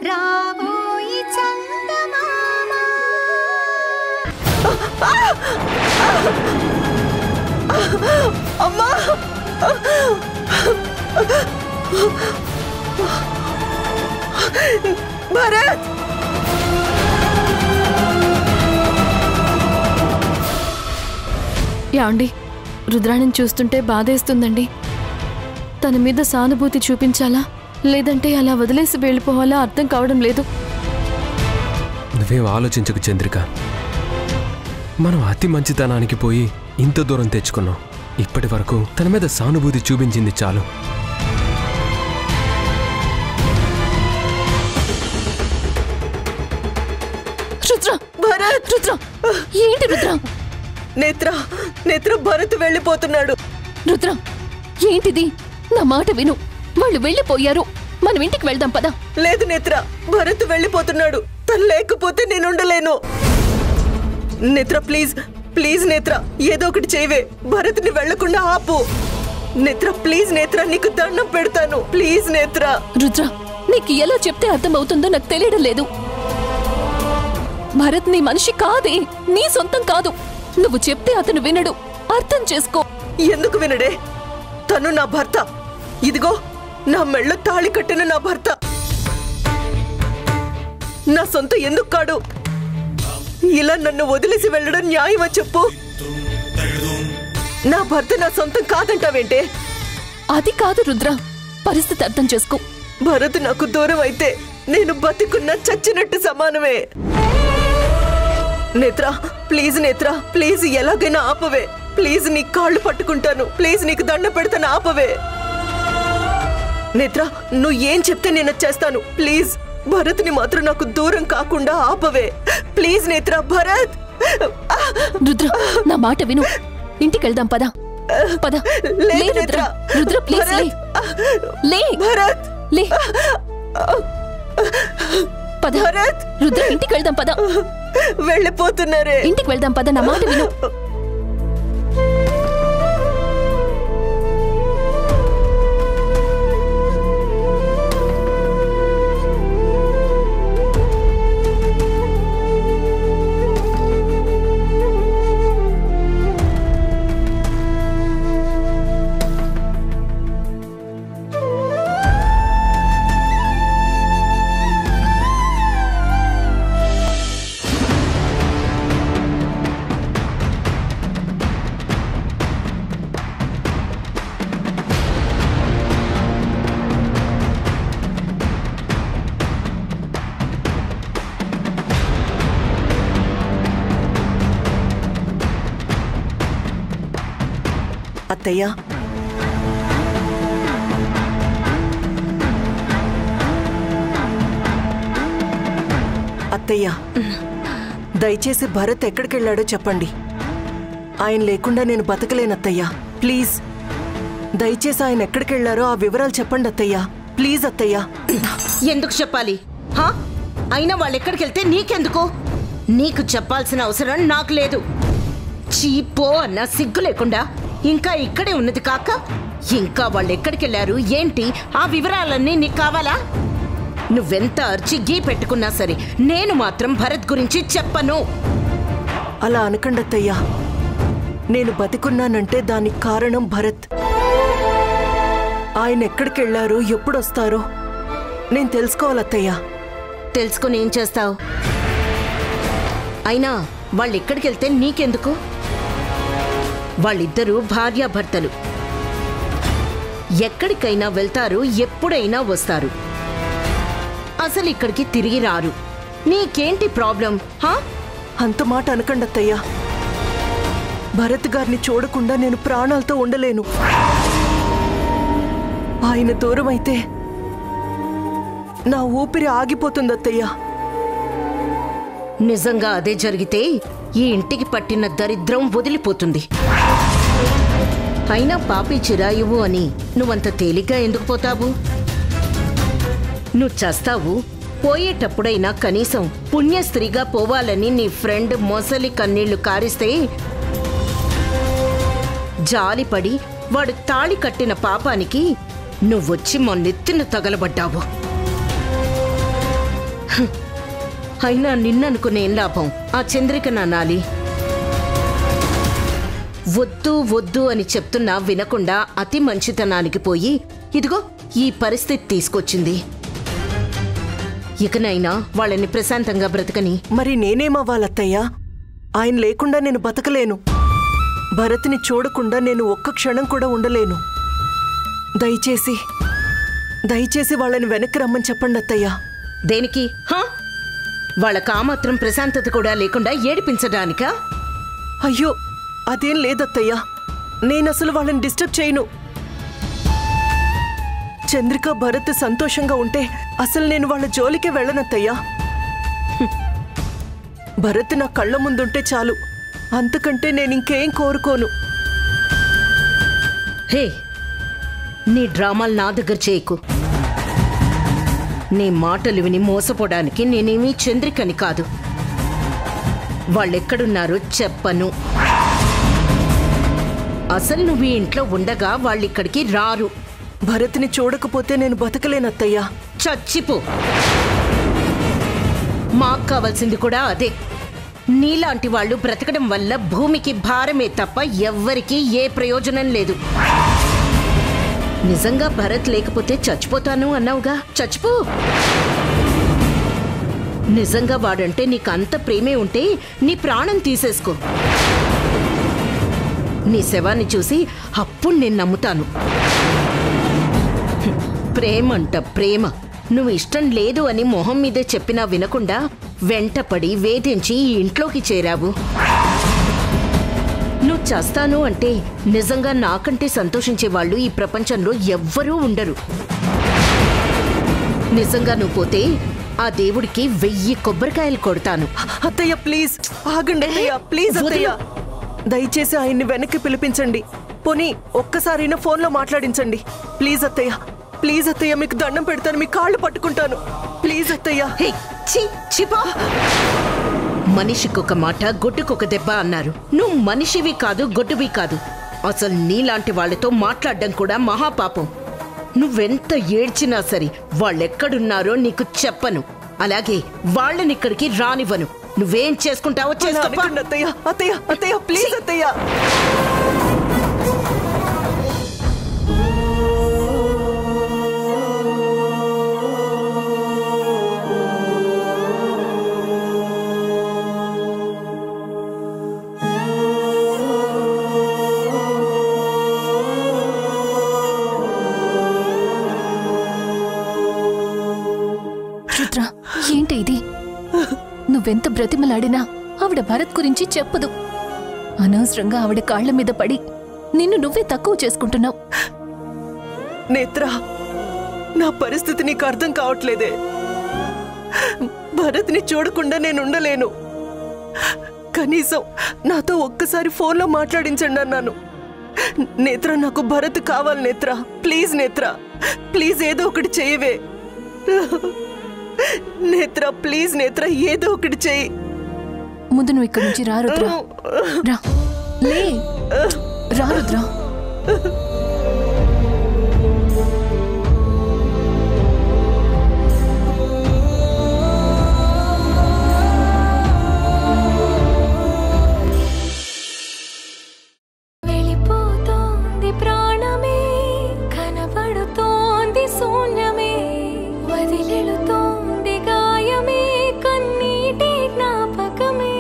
రాబోయి చందమామ అమ్మా భరత్ యాండి రుద్రాణిని చూస్తుంటే బాధేస్తుందండి. తన మీద సానుభూతి చూపించాలా లేదంటే అలా వదిలేసి వెళ్ళిపోవాలా అర్థం కావడం లేదు. నువ్వేం ఆలోచించకు చంద్రిక. మనం అతి మంచితనానికి పోయి ఇంత దూరం తెచ్చుకున్నాం. ఇప్పటి వరకు తన మీద సానుభూతి చూపించింది చాలు. రుద్ర భరత్ రుద్ర ఏంటి రుద్ర? నేత్ర భరత్ వెళ్ళిపోతున్నాడు. రుద్ర ఏంటిది? నా మాట విను. వాళ్ళు వెళ్ళిపోయారు. మనం ఇంటికి వెళ్దాం పద. లేదు నేత్ర, భరత్ వెళ్ళిపోతున్నాడు. తను లేకపోతే నేనుండలేను. నేత్ర ప్లీజ్ ప్లీజ్ నేత్ర, ఏదో ఒకటి చేయవే. భరత్ని వెళ్లకుండా ఆపు. నేత్ర ప్లీజ్ నేత్ర, నీకు దండం పెడతాను. ప్లీజ్ నేత్ర. రుద్ర నీకు ఎలా చెప్తే అర్థమవుతుందో నాకు తెలియడం లేదు. భరత్ నీ మనిషి కాదే, నీ సొంతం కాదు. నువ్వు చెప్తే అతను వినడు. అర్థం చేసుకో. ఎందుకు వినడే? తను నా భర్త. ఇదిగో నా మెళ్ళ తాళి కట్టిన నా భర్త. నా సొంత ఎందుకు కాడు? ఇలా నన్ను వదిలేసి వెళ్ళడం న్యాయమా చెప్పు? నా భర్త నా సొంతం కాదంటావేంటే? అది కాదు రుద్ర, పరిస్థితి అర్థం చేసుకో. భరత్ నాకు దూరం అయితే నేను బతికున్నా చచ్చినట్టు సమానమే. నేత్ర ప్లీజ్ నేత్ర, ప్లీజ్ ఎలాగైనా ఆపవే. ప్లీజ్ నీ కాళ్ళు పట్టుకుంటాను. ప్లీజ్ నీకు దండ పెడతాను, ఆపవే. నేత్ర నువ్వు ఏం చెప్తే నేను చేస్తాను. ప్లీజ్ భరత్ని మాత్రం నాకు దూరం కాకుండా ఆపవే. ప్లీజ్ నేత్ర. భరత్ రుద్ర నా మాట విను. ఇంటికి వెళ్దాం పద పద. లే రుద్ర, రుద్ర ప్లీజ్ లే. లే భరత్ లే పద. భరత్ రుద్ర ఇంటికి వెళ్దాం పద. వెళ్ళిపోతున్నారే. ఇంటికి వెళ్దాం పద, నా మాట విను. అత్తయ్య, అత్తయ్య దయచేసి భరత్ ఎక్కడికెళ్ళాడో చెప్పండి. ఆయన లేకుండా నేను బతకలేనత్తయ్య. ప్లీజ్ దయచేసి ఆయన ఎక్కడికెళ్లారో ఆ వివరాలు చెప్పండి అత్తయ్య. ప్లీజ్ అత్తయ్య. ఎందుకు చెప్పాలి? అయినా వాళ్ళు ఎక్కడికి వెళ్తే నీకెందుకు? నీకు చెప్పాల్సిన అవసరం నాకు లేదు. చీపో అన్న సిగ్గు లేకుండా ఇంకా ఇక్కడే ఉన్నది కాక ఇంకా వాళ్ళు ఎక్కడికి వెళ్ళారు ఏంటి ఆ వివరాలన్నీ నీకు కావాలా? నువ్వెంత అర్చి గీ పెట్టుకున్నా సరే నేను మాత్రం భరత్ గురించి చెప్పను. అలా అనకండి అత్తయ్య. నేను బతికున్నానంటే దానికి కారణం భరత్. ఆయన ఎక్కడికెళ్లారో ఎప్పుడొస్తారో నేను తెలుసుకోవాలత్తయ్య. తెలుసుకుని ఏం చేస్తావు? అయినా వాళ్ళు ఎక్కడికి వెళ్తే నీకెందుకు? వాళ్ళిద్దరూ భార్యాభర్తలు. ఎక్కడికైనా వెళ్తారు, ఎప్పుడైనా వస్తారు. అసలు ఇక్కడికి తిరిగి రారు. నీకేంటి ప్రాబ్లం? అంత మాట అనకండి అత్తయ్య. భరత్ గారిని చూడకుండా నేను ప్రాణాలతో ఉండలేను. ఆయన దూరం అయితే నా ఊపిరి ఆగిపోతుంది అత్తయ్య. నిజంగా అదే జరిగితే ఈ ఇంటికి పట్టిన దరిద్రం వదిలిపోతుంది. అయినా పాపి చిరాయువు అని నువ్వంత తేలిగ్గా ఎందుకు పోతావు? నువ్వు చస్తావు. పోయేటప్పుడైనా కనీసం పుణ్యస్త్రీగా పోవాలని నీ ఫ్రెండ్ మొసలి కన్నీళ్లు కారిస్తే జాలిపడి వాడు తాళి కట్టిన పాపానికి నువ్వొచ్చి మొన్నెత్తిన తగలబడ్డావు. అయినా నిన్ననుకునేం లాభం? ఆ చంద్రికను అనాలి. వద్దు వద్దు అని చెప్తున్నా వినకుండా అతి మంచితనానికి పోయి ఇదిగో ఈ పరిస్థితి తీసుకొచ్చింది. ఇకనైనా వాళ్ళని ప్రశాంతంగా బ్రతకని. మరి నేనేమవ్వాలత్తయ్యా? ఆయన లేకుండా నేను బతకలేను. భరత్ని చూడకుండా నేను ఒక్క క్షణం కూడా ఉండలేను. దయచేసి వాళ్ళని వెనక్కి రమ్మని చెప్పండి అత్తయ్యా. దేనికి? వాళ్ళకి ఆ మాత్రం ప్రశాంతత కూడా లేకుండా ఏడిపించడానికా? అయ్యో అదేం లేదత్తయ్యా, నేనసలు వాళ్ళని డిస్టర్బ్ చేయను. చంద్రిక భరత్ సంతోషంగా ఉంటే అసలు నేను వాళ్ళ జోలికే వెళ్ళనత్తయ్యా. భరత్ నా కళ్ళ ముందుంటే చాలు, అంతకంటే నేను ఇంకేం కోరుకోను. హే, నీ డ్రామాలు నా దగ్గర చేయకు. నీ మాటలు విని మోసపోవడానికి నేనేమీ చంద్రికని కాదు. వాళ్ళెక్కడున్నారో చెప్పను. అసలు నువ్వు ఈ ఇంట్లో ఉండగా వాళ్ళిక్కడికి రారు. భరత్ని చూడకపోతే నేను బతకలేనత్తయ్యా. చచ్చిపో. మాకు కావాల్సింది కూడా అదే. నీలాంటి వాళ్ళు బ్రతకడం వల్ల భూమికి భారమే తప్ప ఎవ్వరికీ ఏ ప్రయోజనం లేదు. నిజంగా భరత్ లేకపోతే చచ్చిపోతాను అన్నావుగా, చచ్చిపో. నిజంగా వాడంటే నీకు అంత ప్రేమే ఉంటే నీ ప్రాణం తీసేసుకో. నీ శవాన్ని చూసి అప్పుడు నేను నమ్ముతాను. ప్రేమంట ప్రేమ. నువ్వు ఇష్టం లేదు అని మొహం మీదే చెప్పినా వినకుండా వెంటపడి వేధించి ఈ ఇంట్లోకి చేరావు. నువ్వు చేస్తాను అంటే నిజంగా నాకంటే సంతోషించే వాళ్ళు ఈ ప్రపంచంలో ఎవ్వరూ ఉండరు. నిజంగా నువ్వు పోతే ఆ దేవుడికి 1000 కొబ్బరికాయలు కొడతాను. అత్తయ్య ప్లీజ్ ఆగండి అత్తయ్య, ప్లీజ్ అత్తయ్య. దయచేసి ఆయన్ని వెనక్కి పిలిపించండి. పోనీ ఒక్కసారైనా ఫోన్లో మాట్లాడించండి. ప్లీజ్ అత్తయ్య, ప్లీజ్ అత్తయ్య, మీకు దండం పెడతాను, మీ కాళ్ళు పట్టుకుంటాను. ప్లీజ్ అత్తయ్య. మనిషికొక మాట గొడ్డుకొక దెబ్బ అన్నారు. నువ్వు మనిషివి కాదు, గొడ్డువి కాదు. అసలు నీలాంటి వాళ్ళతో మాట్లాడడం కూడా మహాపాపం. నువ్వెంత ఏడ్చినా సరే వాళ్ళెక్కడున్నారో నీకు చెప్పను. అలాగే వాళ్ళనిక్కడికి రానివ్వను. నువ్వేం చేసుకుంటావో చేసుకో. అత్తయ్య అత్తయ్య అత్తయ్య ప్లీజ్ అత్తయ్య. రుద్ర, ఏంటి ఇది? నువ్వెంత బ్రతిమలాడినా ఆవిడ భరత్ గురించి చెప్పదు. అనవసరంగా ఆవిడ కాళ్ల మీద పడి నిన్ను నువ్వే తక్కువ చేసుకుంటున్నావు. నేత్ర, నా పరిస్థితి నీకు అర్థం కావట్లేదే. భరత్ని చూడకుండా నేను ఉండలేను. కనీసం నాతో ఒక్కసారి ఫోన్లో మాట్లాడించండి అన్నాను. నేత్ర, నాకు భరత్ కావాలి నేత్ర. ప్లీజ్ నేత్ర, ప్లీజ్ ఏదో ఒకటి చేయవే. నేత్ర ప్లీజ్ నేత్ర, ఏదో ఒకటి చెయ్యి. ముందు నువ్వు ఇక్కడి నుంచి రా రుద్ర. రా, లే, రా రుద్ర. వెళ్ళిపోతోంది ప్రాణమే, కనబడుతోంది శూన్యమే, వదిలెళుతోంది గాయమే, కన్నీటి జ్ఞాపకమే,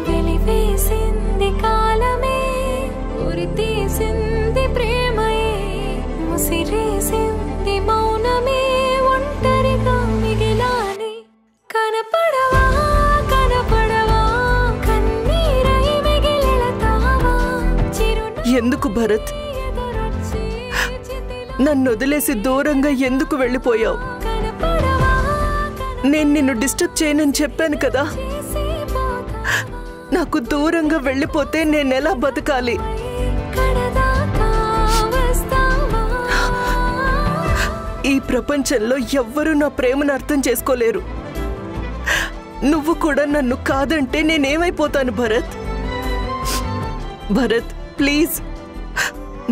వెలివేసింది కాలమే, ఉరితీసింది ప్రేమయే, ముసిరేసింది మౌనమే, ఒంటరిగా మిగిలాని. కనపడవా కనపడవా, కన్నీరై మిగిలెళతావా, ఎందుకు భరత్ నన్ను వదిలేసి దూరంగా ఎందుకు వెళ్ళిపోయావు? నేను నిన్ను డిస్టర్బ్ చేయనని చెప్పాను కదా. నాకు దూరంగా వెళ్ళిపోతే నేనెలా బతకాలి? ఈ ప్రపంచంలో ఎవ్వరూ నా ప్రేమను అర్థం చేసుకోలేరు. నువ్వు కూడా నన్ను కాదంటే నేనేమైపోతాను భరత్? భరత్ ప్లీజ్,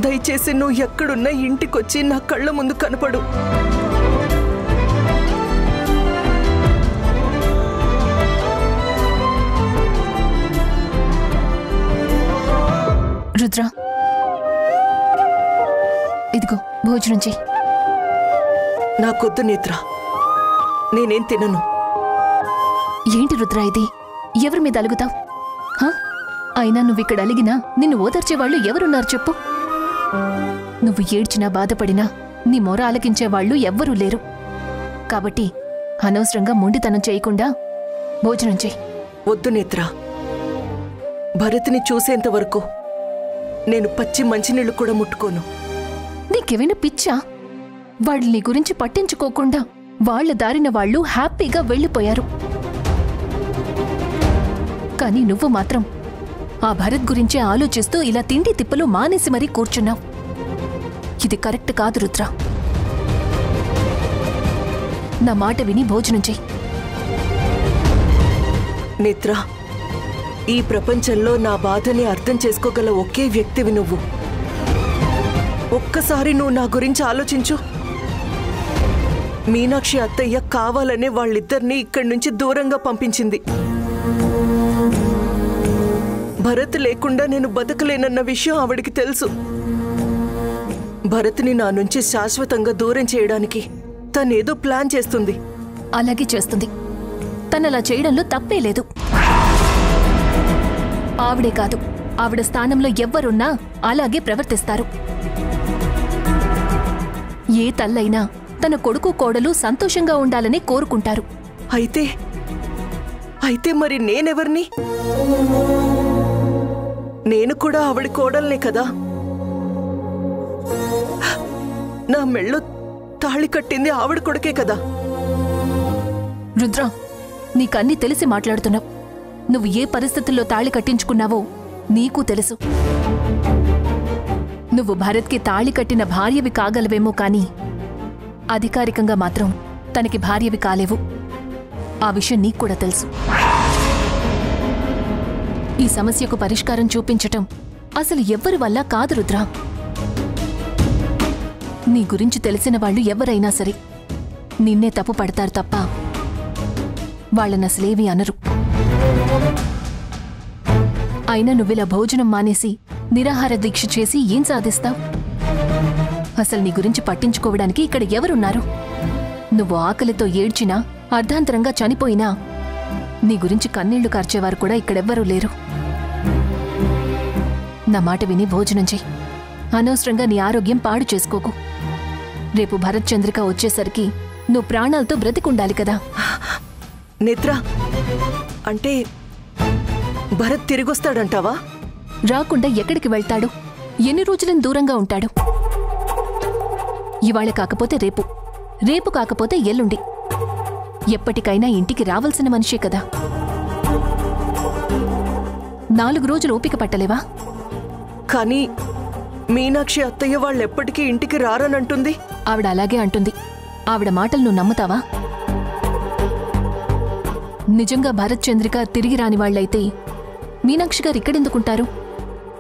దయచేసి నువ్వు ఎక్కడున్నా ఇంటికొచ్చి నా కళ్ళ ముందు కనపడు. భోజనం చెయ్యి. నాకొద్దు నేత్ర, నేనేం తినను. ఏంటి రుద్ర ఇది? ఎవరి మీద అలుగుతావు? అయినా నువ్విక్కడ అలిగినా నిన్ను ఓదార్చేవాళ్ళు ఎవరున్నారు చెప్పు? నువ్వు ఏడ్చినా బాధపడినా నీ మొర ఆలకించేవాళ్ళు ఎవ్వరూ లేరు. కాబట్టి అనవసరంగా మొండితనం చేయకుండా భోజనం చెయ్యి. వద్దు నేత్ర, భరత్ని చూసేంత వరకు నేను పచ్చి మంచినీళ్ళు కూడా ముట్టుకోను. నీకేమైనా పిచ్చా? వాళ్ళు నీ గురించి పట్టించుకోకుండా వాళ్ళ దారిన వాళ్ళు హ్యాపీగా వెళ్ళిపోయారు. కానీ నువ్వు మాత్రం ఆ భరత్ గురించే ఆలోచిస్తూ ఇలా తిండి తిప్పలు మానేసి మరీ కూర్చున్నావు. ఇది కరెక్ట్ కాదు రుద్ర. నా మాట విని భోజనం చెయ్యి. నేత్ర, ఈ ప్రపంచంలో నా బాధని అర్థం చేసుకోగల ఒకే వ్యక్తివి నువ్వు. ఒక్కసారి నువ్వు నా గురించి ఆలోచించు. మీనాక్షి అత్తయ్య కావాలనే వాళ్ళిద్దరినీ ఇక్కడి నుంచి దూరంగా పంపించింది. భరత్ లేకుండా నేను బతకలేనన్న విషయం ఆవిడికి తెలుసు. భరత్ని నా నుంచి శాశ్వతంగా దూరం చేయడానికి తనేదో ప్లాన్ చేస్తుంది. అలాగే చేస్తుంది. తనలా చేయడంలో తప్పే లేదు. ఆవిడే కాదు, ఆవిడ స్థానంలో ఎవ్వరున్నా అలాగే ప్రవర్తిస్తారు. ఏ తల్లైనా తన కొడుకు కోడలు సంతోషంగా ఉండాలని కోరుకుంటారు. అయితే మరి నేనెవర్ని? నేను కూడా ఆవిడ కోడల్నే కదా. నా మెళ్ళో తాళి కట్టింది ఆవిడ కొడుకే కదా. రుద్ర, నీకన్నీ తెలిసి మాట్లాడుతున్నావు. నువ్వు ఏ పరిస్థితుల్లో తాళి కట్టించుకున్నావో నీకు తెలుసు. నువ్వు భరత్కి తాళి కట్టిన భార్యవి కాగలవేమో కానీ అధికారికంగా మాత్రం తనకి భార్యవి కాలేవు. ఆ విషయం నీకు కూడా తెలుసు. ఈ సమస్యకు పరిష్కారం చూపించటం అసలు ఎవ్వరి వల్ల కాదు రుద్ర. నీ గురించి తెలిసిన వాళ్ళు ఎవరైనా సరే నిన్నే తప్పు పడతారు తప్ప వాళ్ళనసలేవి అనరు. అయినా నువ్విలా భోజనం మానేసి నిరాహార దీక్ష చేసి ఏం సాధిస్తావు? అసలు నీ గురించి పట్టించుకోవడానికి ఇక్కడ ఎవరున్నారు? నువ్వు ఆకలితో ఏడ్చినా, అర్ధాంతరంగా చనిపోయినా నీ గురించి కన్నీళ్లు కార్చేవారు కూడా ఇక్కడెవ్వరూ లేరు. నా మాట విని భోజనం చెయ్యి. అనవసరంగా నీ ఆరోగ్యం పాడు చేసుకోకు. రేపు భరత్ చంద్రిక వచ్చేసరికి నువ్వు ప్రాణాలతో బ్రతికుండాలి కదా. నేత్ర, అంటే భరత్ తిరిగొస్తాడంటావా? రాకుండా ఎక్కడికి వెళ్తాడు? ఎన్ని రోజులను దూరంగా ఉంటాడు? ఇవాళ కాకపోతే రేపు, రేపు కాకపోతే ఎల్లుండి. ఎప్పటికైనా ఇంటికి రావాల్సిన మనిషే కదా. 4 రోజులు ఓపిక పట్టలేవా? కానీ మీనాక్షి అత్తయ్య వాళ్ళెప్పటికీ ఇంటికి రారనంటుంది. ఆవిడ అలాగే అంటుంది. ఆవిడ మాటలు నువ్వు నమ్ముతావా? నిజంగా భరత్ చంద్రిక తిరిగి రాని వాళ్ళైతే మీనాక్షి గారు ఇక్కడెందుకుంటారు?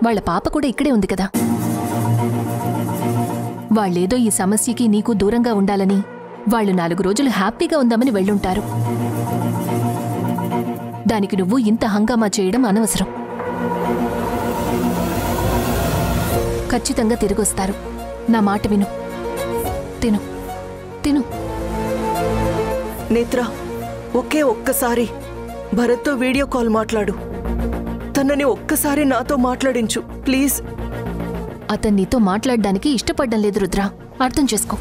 వాళ్ల పాప కూడా ఇక్కడే ఉంది కదా. వాళ్ళేదో ఈ సమస్యకి నీకు దూరంగా ఉండాలని వాళ్ళు 4 రోజులు హ్యాపీగా ఉందామని వెళ్ళుంటారు. దానికి నువ్వు ఇంత హంగామా చేయడం అనవసరం. ఖచ్చితంగా తిరిగొస్తారు. నా మాట విను. తిను తిను. నేత్ర, ఒక్కసారి భరత్తో వీడియో కాల్ మాట్లాడు. తనని ఒక్కసారి నాతో మాట్లాడించు ప్లీజ్. అతను నీతో మాట్లాడడానికి ఇష్టపడ్డం లేదు రుద్ర, అర్థం చేసుకో.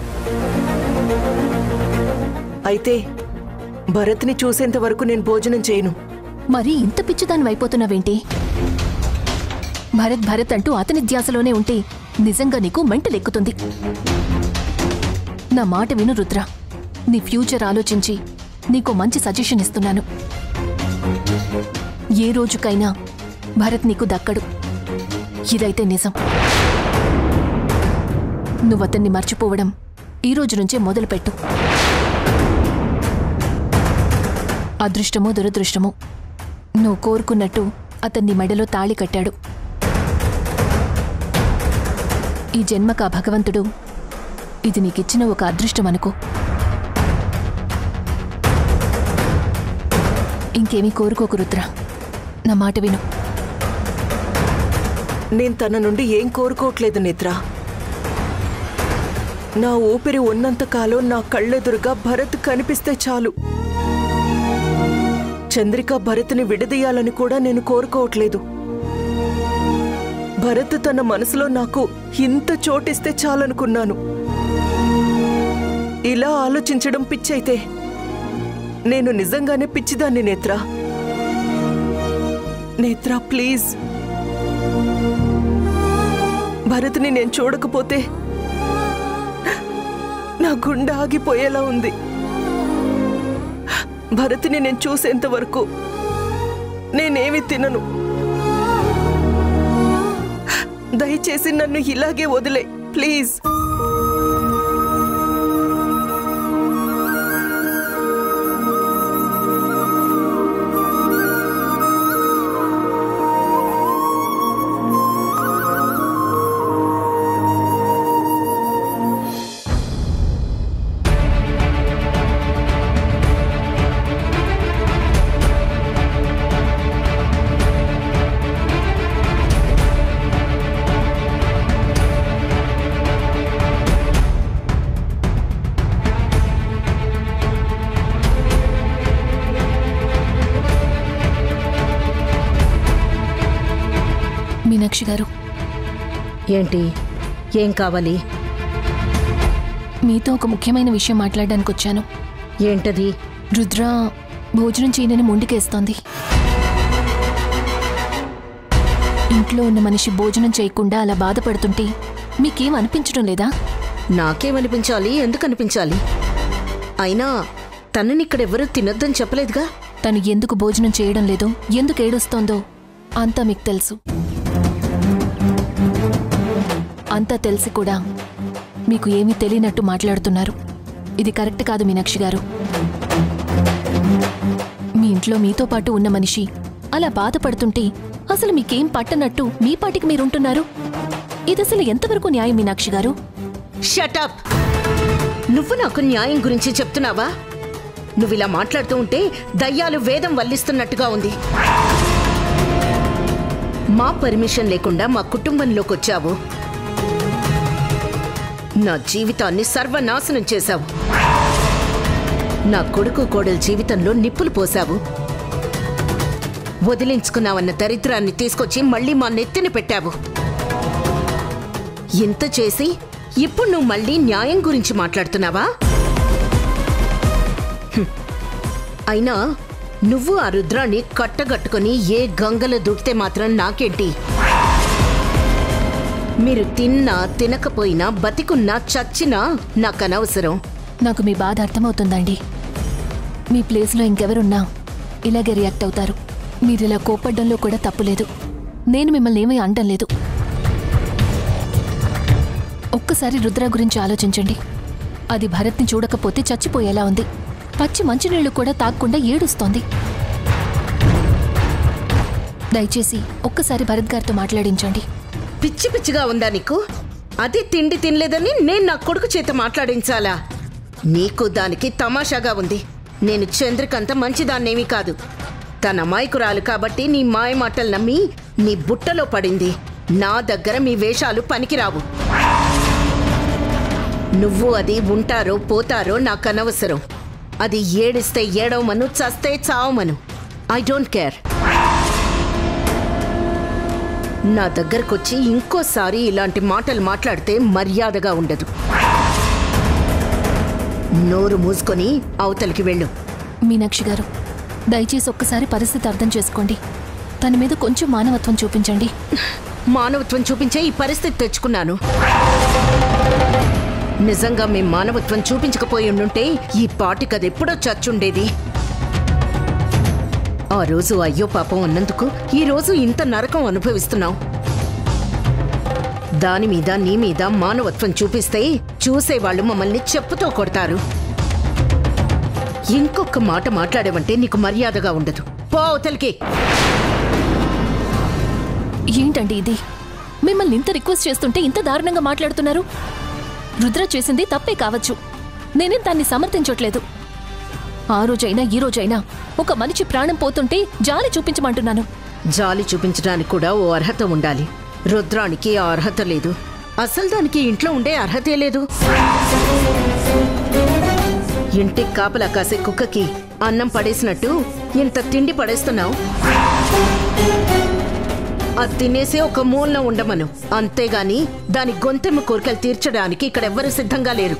అయితే భరత్ని చూసేంత వరకు నేను భోజనం చేయను. మరి ఇంత పిచ్చిదాన్ని అయిపోతున్నావేంటి? భరత్ భరత్ అంటూ అతని ధ్యాసలోనే ఉంటే నిజంగా నీకు మెంటలెక్కుతుంది. నా మాట విను రుద్ర. నీ ఫ్యూచర్ ఆలోచించి నీకు మంచి సజెషన్ ఇస్తున్నాను. ఏ రోజుకైనా భరత్ నీకు దక్కడు. ఇదైతే నిజం. నువ్వతన్ని మర్చిపోవడం ఈ రోజు నుంచే మొదలుపెట్టు. అదృష్టమో దురదృష్టమో నువ్వు కోరుకున్నట్టు అతన్ని మెడలో తాళి కట్టాడు. ఈ జన్మకా భగవంతుడు ఇది నీకిచ్చిన ఒక అదృష్టం అనుకో. ఇంకేమీ కోరుకోకు రుద్ర. నా మాట విను. నేను తన నుండి ఏం కోరుకోవట్లేదు నేత్ర. నా ఊపిరి ఉన్నంతకాలం నా కళ్ళెదురుగా భరత్ కనిపిస్తే చాలు. చంద్రిక భరత్ని విడదీయాలని కూడా నేను కోరుకోవట్లేదు. భరత్ తన మనసులో నాకు ఇంత చోటిస్తే చాలనుకున్నాను. ఇలా ఆలోచించడం పిచ్చైతే నేను నిజంగానే పిచ్చిదాన్ని నేత్ర. నేత్ర ప్లీజ్, భరత్ని నేను చూడకపోతే నా గుండె ఆగిపోయేలా ఉంది. భరత్ని నేను చూసేంత వరకు నేనేమి తినను. దయచేసి నన్ను ఇలాగే వదిలే ప్లీజ్. మీనాక్షి గారు, ఏంటి? ఏం కావాలి? మీతో ఒక ముఖ్యమైన విషయం మాట్లాడడానికి వచ్చాను. ఏంటది? రుద్ర భోజనం చేయనని మొండికేస్తోంది. ఇంట్లో ఉన్న మనిషి భోజనం చేయకుండా అలా బాధపడుతుంటే మీకేం అనిపించడం లేదా? నాకేమనిపించాలి? ఎందుకు అనిపించాలి? అయినా తననిక్కడెవ్వరూ తినొద్దని చెప్పలేదుగా. తను ఎందుకు భోజనం చేయడం లేదో, ఎందుకు ఏడుస్తోందో అంతా మీకు తెలుసు. అంతా తెలిసి కూడా మీకు ఏమీ తెలియనట్టు మాట్లాడుతున్నారు. ఇది కరెక్ట్ కాదు మీనాక్షి గారు. మీ ఇంట్లో మీతో పాటు ఉన్న మనిషి అలా బాధపడుతుంటే అసలు మీకేం పట్టనట్టు మీ పాటికి మీరుంటున్నారు. ఇది అసలు ఎంతవరకు న్యాయం మీనాక్షి గారు? షటప్! నువ్వు నాకు న్యాయం గురించి చెప్తున్నావా? నువ్విలా మాట్లాడుతూ ఉంటే దయ్యాలు వేదం వల్లిస్తున్నట్టుగా ఉంది. మా పర్మిషన్ లేకుండా మా కుటుంబంలోకి వచ్చావు. నా జీవితాన్ని సర్వనాశనం చేశావు. నా కొడుకు కోడల జీవితంలో నిప్పులు పోశావు. వదిలించుకున్నావన్న దరిద్రాన్ని తీసుకొచ్చి మళ్ళీ మా నెత్తిన పెట్టావు. ఇంత చేసి ఇప్పుడు నువ్వు మళ్ళీ న్యాయం గురించి మాట్లాడుతున్నావా? అయినా నువ్వు ఆ రుద్రాన్ని కట్టగట్టుకుని ఏ గంగలో దూకితే మాత్రం నాకేంటి? మీరు తిన్నా తినకపోయినా బతికున్నా చచ్చినా నాకు అనవసరం. నాకు మీ బాధ అర్థమవుతుందండి. మీ ప్లేస్లో ఇంకెవరున్నా ఇలాగే రియాక్ట్ అవుతారు. మీరిలా కోపడ్డంలో కూడా తప్పులేదు. నేను మిమ్మల్ని ఏమీ అనడం లేదు. ఒక్కసారి రుద్ర గురించి ఆలోచించండి. అది భరత్ని చూడకపోతే చచ్చిపోయేలా ఉంది. పచ్చి మంచినీళ్లు కూడా తాగకుండా ఏడుస్తోంది. దయచేసి ఒక్కసారి భరత్ గారితో మాట్లాడించండి. పిచ్చి పిచ్చిగా ఉందా నీకు? అది తిండి తినలేదని నేను నా కొడుకు చేత మాట్లాడించాలా? నీకు దానికి తమాషాగా ఉంది. నేను చంద్రికంత మంచిదాన్నేమీ కాదు. తన అమాయకురాలు కాబట్టి నీ మాయ మాటలు నమ్మి నీ బుట్టలో పడింది. నా దగ్గర మీ వేషాలు పనికిరావు. నువ్వు అది ఉంటారో పోతారో నాకు అనవసరం. అది ఏడిస్తే ఏడవమను, చస్తే చావమను. I don't care. నా దగ్గరకొచ్చి ఇంకోసారి ఇలాంటి మాటలు మాట్లాడితే మర్యాదగా ఉండదు. నోరు మూసుకొని అవతలికి వెళ్ళు. మీనాక్షి గారు, దయచేసి ఒక్కసారి పరిస్థితి అర్థం చేసుకోండి. తన మీద కొంచెం మానవత్వం చూపించండి. మానవత్వం చూపించే ఈ పరిస్థితి తెచ్చుకున్నాను. నిజంగా మేం మానవత్వం చూపించకపోయి ఉండుంటే ఈ పాటికది ఎప్పుడో చచ్చుండేది. ఆ రోజు అయ్యో పాపం అన్నందుకు ఈ రోజు ఇంత నరకం అనుభవిస్తున్నావు. దాని మీద నీ మీద మానవత్వం చూపిస్తే చూసేవాళ్ళు మమ్మల్ని చెప్పుతో కొడతారు. ఇంకొక మాట మాట్లాడేవంటే నీకు మర్యాదగా ఉండదు. పో అవతలికి. ఏంటండి ఇది? మిమ్మల్ని ఇంత రిక్వెస్ట్ చేస్తుంటే ఇంత దారుణంగా మాట్లాడుతున్నారు. రుద్ర చేసింది తప్పే కావచ్చు. నేనేం దాన్ని సమర్థించట్లేదు. ఆ రోజైనా ఈ రోజైనా ఒక మనిషి ప్రాణం పోతుంటే జాలి చూపించమంటున్నాను. జాలి చూపించడానికి కూడా ఓ అర్హత ఉండాలి. రుద్రానికి ఆ అర్హత లేదు. అసలు దానికి ఇంట్లో ఉండే అర్హతే లేదు. ఇంటికి కాపలా కాసే కుక్కకి అన్నం పడేసినట్టు ఇంత తిండి పడేస్తున్నావు. అది తినేసే ఒక మూలన ఉండమను, అంతేగాని దాని గొంతెమ్మ కోరికలు తీర్చడానికి ఇక్కడెవ్వరూ సిద్ధంగా లేరు.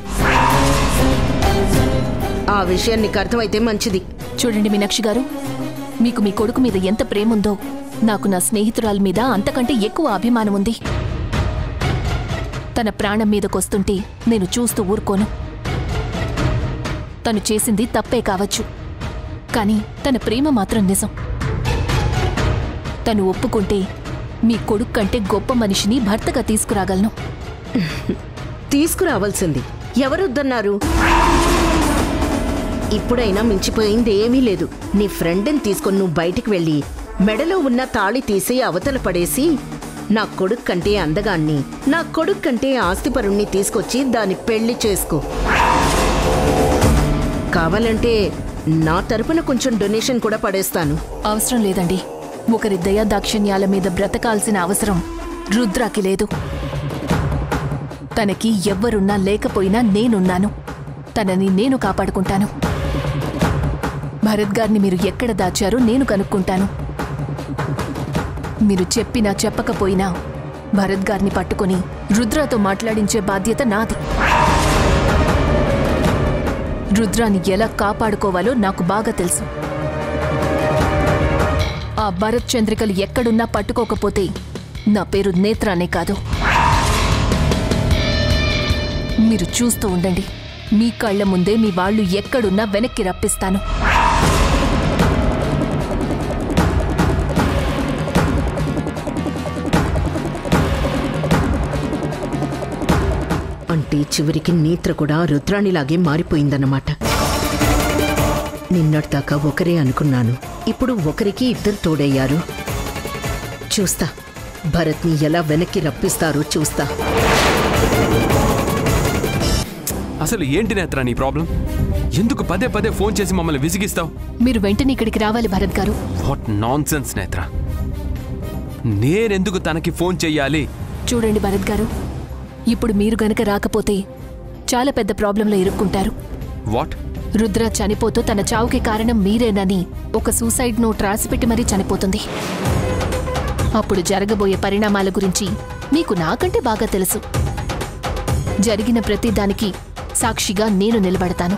ఆ విషయం నీకు అర్థమైతే మంచిది. చూడండి మీనాక్షి గారు, మీకు మీ కొడుకు మీద ఎంత ప్రేమ ఉందో నాకు నా స్నేహితురాలి మీద అంతకంటే ఎక్కువ అభిమానం ఉంది. తన ప్రాణం మీదకొస్తుంటే నేను చూస్తూ ఊరుకోను. తను చేసింది తప్పే కావచ్చు, కానీ తన ప్రేమ మాత్రం నిజం. తను ఒప్పుకుంటే మీ కొడుకు కంటే గొప్ప మనిషిని భర్తగా తీసుకురాగలను. తీసుకురావాల్సింది ఎవరొద్దన్నారు? ఇప్పుడైనా మించిపోయింది ఏమీ లేదు. నీ ఫ్రెండ్ని తీసుకొని నువ్వు బయటికి వెళ్ళి మెడలో ఉన్న తాళి తీసి అవతల పడేసి నా కొడుకు కంటే అందగాన్ని, నా కొడుకు కంటే ఆస్తిపరుణ్ణి తీసుకొచ్చి దాని పెళ్లి చేసుకో. కావాలంటే నా తరపున కొంచెం డొనేషన్ కూడా పడేస్తాను. అవసరం లేదండి. ఒకరి దయా దాక్షిణ్యాల మీద బ్రతకాల్సిన అవసరం రుద్రాకి లేదు. తనకి ఎవ్వరున్నా లేకపోయినా నేనున్నాను. తనని నేను కాపాడుకుంటాను. భరత్ గారిని మీరు ఎక్కడ దాచారో నేను కనుక్కుంటాను. మీరు చెప్పినా చెప్పకపోయినా భరత్ గారిని పట్టుకొని రుద్రాతో మాట్లాడించే బాధ్యత నాది. రుద్రాని ఎలా కాపాడుకోవాలో నాకు బాగా తెలుసు. ఆ భరత్ చంద్రికలు ఎక్కడున్నా పట్టుకోకపోతే నా పేరు నేత్రానే కాదు. మీరు చూస్తూ ఉండండి. మీ కళ్ళ ముందే మీ వాళ్ళు ఎక్కడున్నా వెనక్కి రప్పిస్తాను. అంటే చివరికి నేత్ర కూడా రుద్రాణిలాగే మారిపోయిందన్నమాట. నిన్నటిదాకా ఒకరే అనుకున్నాను, ఇప్పుడు ఒకరికి ఇద్దరు తోడయ్యారు. చూస్తా భరత్ని ఎలా వెనక్కి రప్పిస్తారో చూస్తా. అసలు ఏంటి నేత్ర నీ ప్రాబ్లం? ఎందుకు పదే పదే ఫోన్ చేసి మమ్మల్ని విసిగిస్తావు? మీరు వెంటనే ఇక్కడికి రావాలి భరత్ గారు. వాట్ నాన్సెన్స్ నేత్ర. నేనెందుకు తనకి ఫోన్ చెయ్యాలి? చూడండి భరత్ గారు, ఇప్పుడు మీరు గనక రాకపోతే చాలా పెద్ద ప్రాబ్లంలో ఇరుక్కుంటారు. వాట్? రుద్ర చనిపోతూ తన చావుకి కారణం మీరేనని ఒక సూసైడ్ నోట్ రాసిపెట్టి మరీ చనిపోతుంది. అప్పుడు జరగబోయే పరిణామాల గురించి మీకు నాకంటే బాగా తెలుసు. జరిగిన ప్రతి దానికి సాక్షిగా నేను నిలబడతాను.